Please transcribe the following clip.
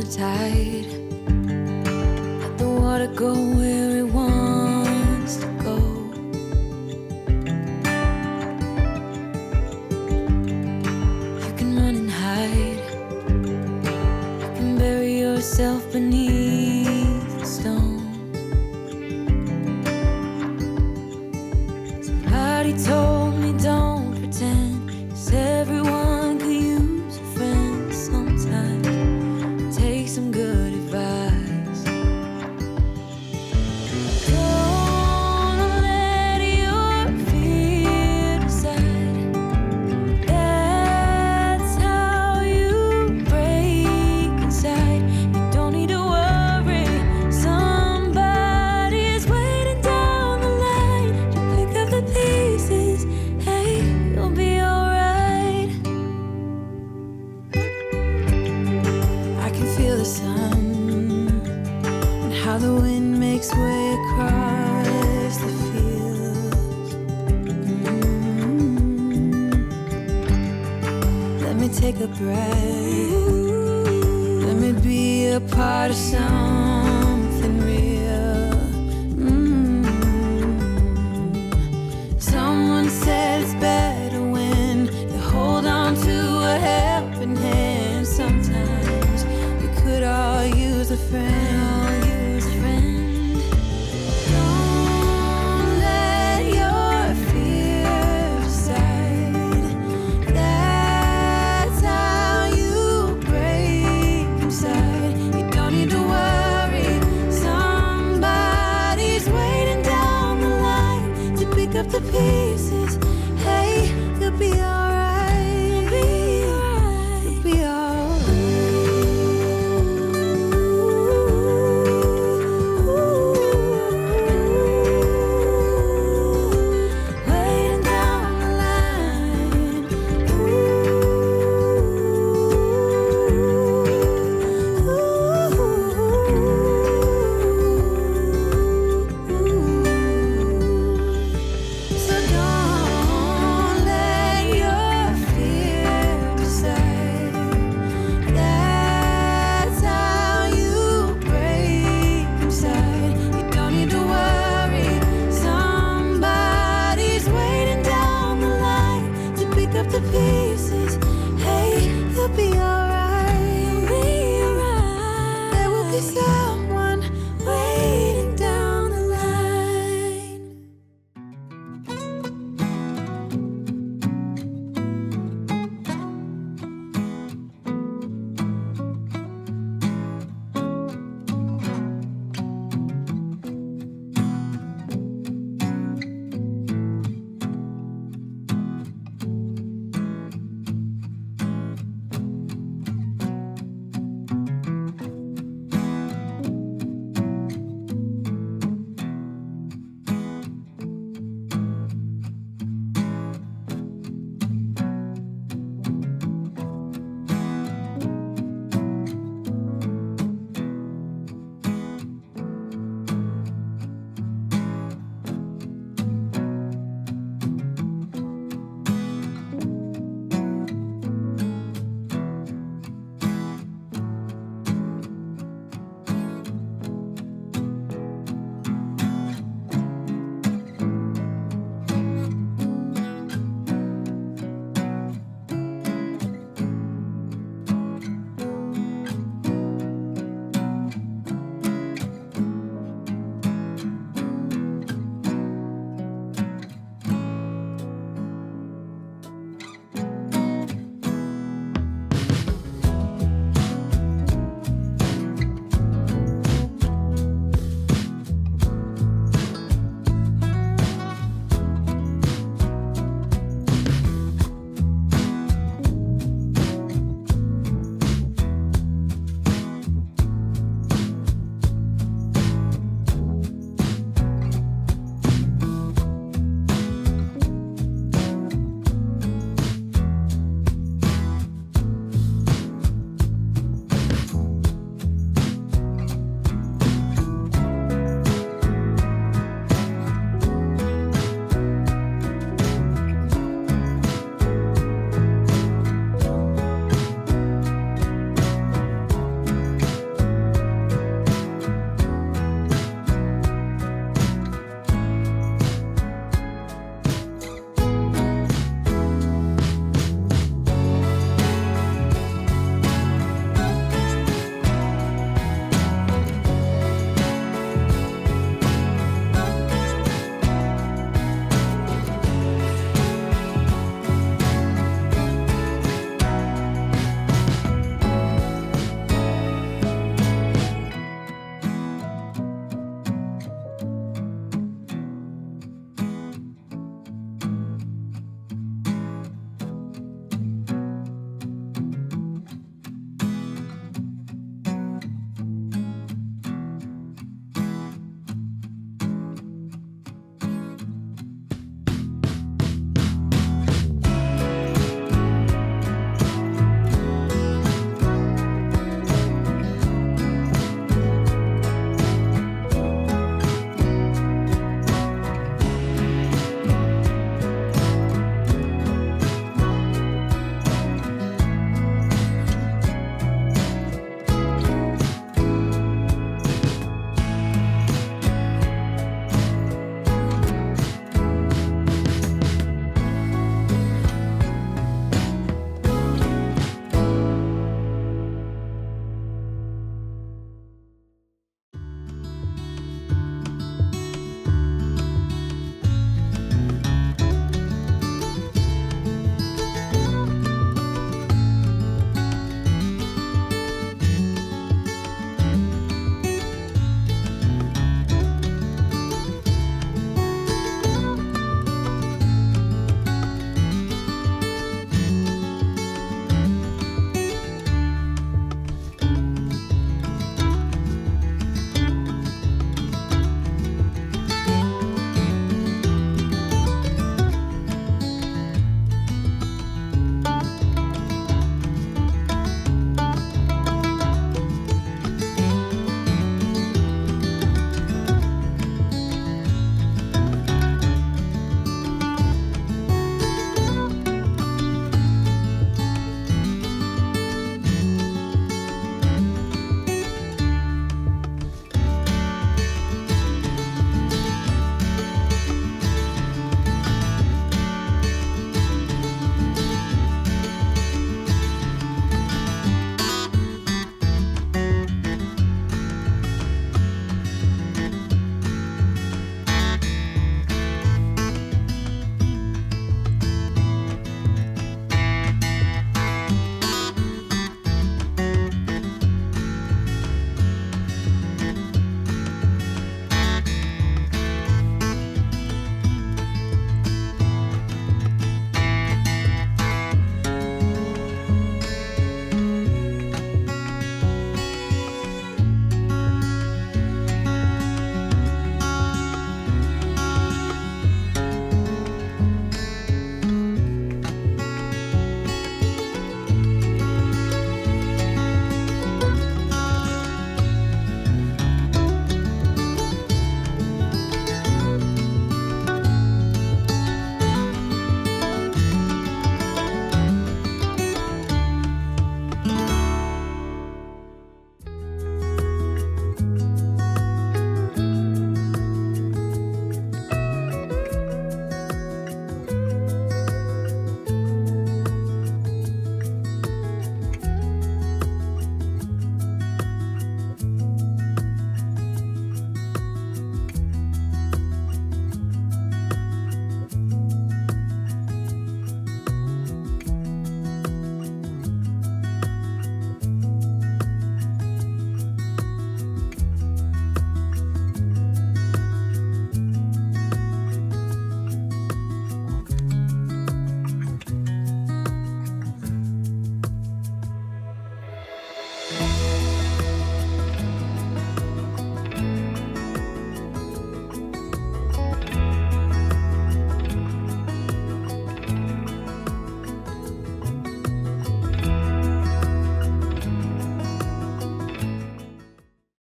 the tide. Let the water go where it wants to go. You can run and hide. You can bury yourself beneath the stones. Somebody told me don't pretend, 'cause everyone could use a friend sometimes. Take some good advice. Don't let your fear decide. That's how you break inside. You don't need to worry. Somebody is waiting down the line to pick up the pieces. Hey, you'll be alright. I can feel the sun and how the wind makes way across the fields. Let me take a breath. Let me be a part of something real. Someone said it's better when you hold on to a helping hand. Sometimes we could all use a friend. Don't let your fear decide. That's how you break inside. You don't need to worry. Somebody's waiting down the line to pick up the pieces. Hey, you'll be alright. You'll be alright. Waiting down the line. So don't let your fear decide. That's how you break inside. You don't need to worry. Somebody's waiting down the line to pick up the pieces. Hey, you'll be alright. There will be sound.